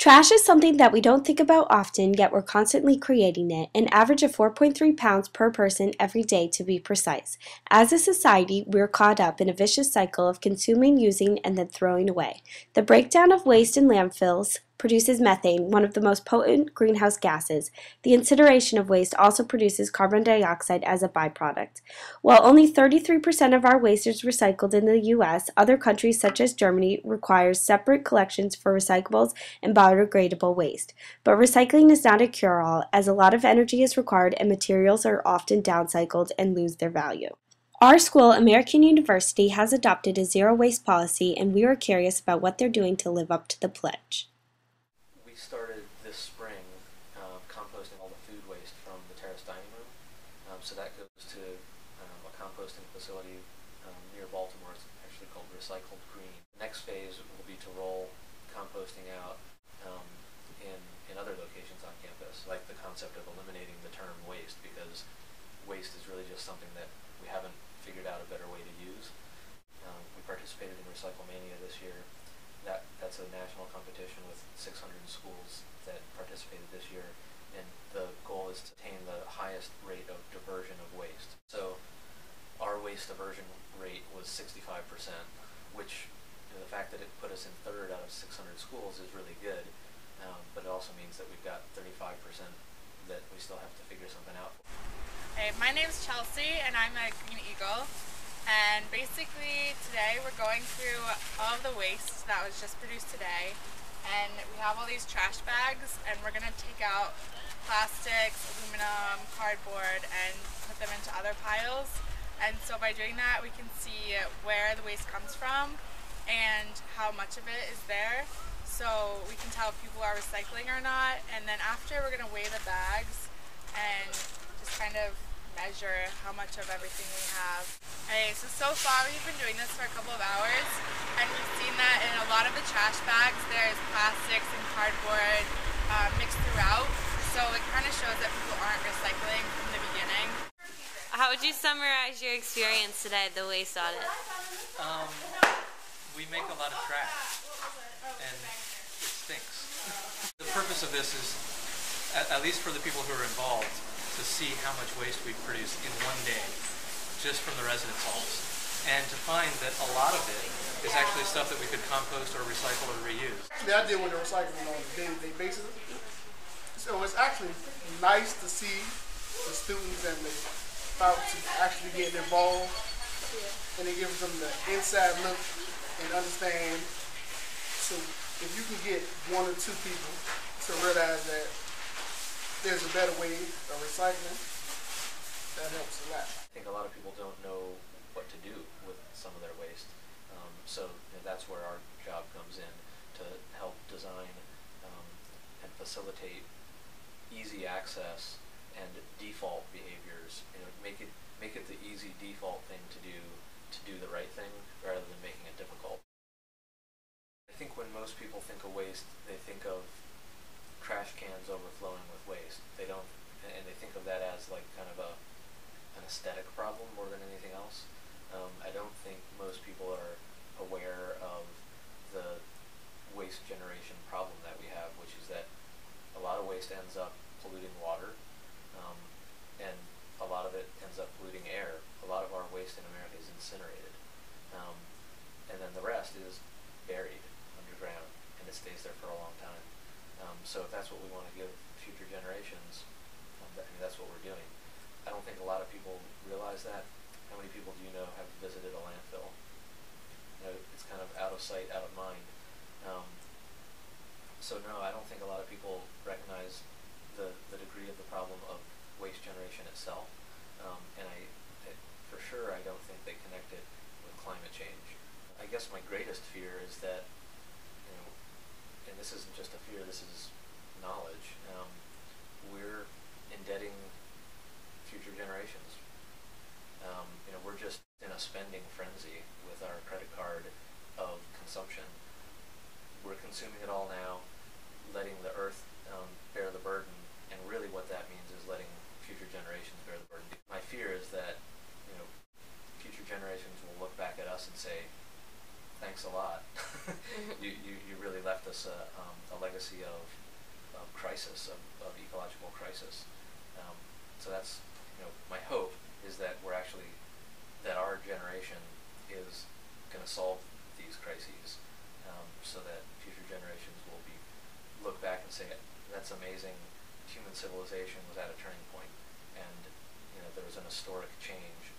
Trash is something that we don't think about often, yet we're constantly creating it, an average of 4.3 pounds per person every day to be precise. As a society, we're caught up in a vicious cycle of consuming, using, and then throwing away. The breakdown of waste in landfills produces methane, one of the most potent greenhouse gases. The incineration of waste also produces carbon dioxide as a byproduct. While only 33% of our waste is recycled in the U.S., other countries such as Germany require separate collections for recyclables and biodegradable waste. But recycling is not a cure-all, as a lot of energy is required and materials are often downcycled and lose their value. Our school, American University, has adopted a zero-waste policy, and we are curious about what they're doing to live up to the pledge. We started this spring composting all the food waste from the terrace dining room. So that goes to a composting facility near Baltimore. It's actually called Recycled Green. The next phase will be to roll composting out in other locations on campus, like the concept of eliminating the term waste, because waste is really just something that we haven't figured out a better way to use. We participated in Recyclemania this year. That's a national competition with 600 schools that participated this year, and the goal is to attain the highest rate of diversion of waste. So our waste diversion rate was 65%, which, the fact that it put us in third out of 600 schools is really good, but it also means that we've got 35% that we still have to figure something out for. Hey, my name's Chelsea and I'm a Green Eagle, and basically today we're going through all of the waste that was just produced today, and we have all these trash bags and we're going to take out plastics, aluminum, cardboard, and put them into other piles. And so by doing that we can see where the waste comes from and how much of it is there, so we can tell if people are recycling or not. And then after, we're going to weigh the bags and just kind of measure how much of everything we have. Okay, so far we've been doing this for a couple of hours, and we've seen that in a lot of the trash bags there's plastics and cardboard mixed throughout, so it kind of shows that people aren't recycling from the beginning. How would you summarize your experience today at the waste audit? We make a lot of trash, and it stinks. The purpose of this is, at least for the people who are involved, to see how much waste we produce in one day, just from the residence halls, and to find that a lot of it is actually stuff that we could compost or recycle or reuse. I deal with the recycling on a day-to-day basis, so it's actually nice to see the students and the folks actually getting involved, and it gives them the inside look and understand. So if you can get one or two people to realize that there's a better way of recycling, that helps a lot. I think a lot of people don't know what to do with some of their waste, so that's where our job comes in, to help design and facilitate easy access and default behaviors. Make it the easy default thing to do the right thing rather than making it difficult. I think when most people think of waste, they think of trash cans overflowing with waste. They don't, and they think of that as like kind of an aesthetic problem more than anything else. I don't think most people are aware of the waste generation problem that we have, which is that a lot of waste ends up polluting water, and a lot of it ends up polluting air. A lot of our waste in America is incinerated, and then the rest is buried underground, and it stays there for a long time. So if that's what we want to give future generations, that's what we're doing. I don't think a lot of people realize that. How many people do you know have visited a landfill? It's kind of out of sight, out of mind. So no, I don't think a lot of people recognize the degree of the problem of waste generation itself. And for sure, I don't think they connect it with climate change. I guess my greatest fear is that, and this isn't just a fear, this is knowledge, we're indebting future generations. We're just in a spending frenzy with our credit card of consumption. We're consuming it all now, letting the earth bear the burden, and really what that means is letting future generations bear the burden. My fear is that future generations will look back at us and say, thanks a lot. You really left us a legacy of crisis, of ecological crisis. So that's, my hope is that that our generation is going to solve these crises, so that future generations will look back and say, that's amazing, human civilization was at a turning point, and there was an historic change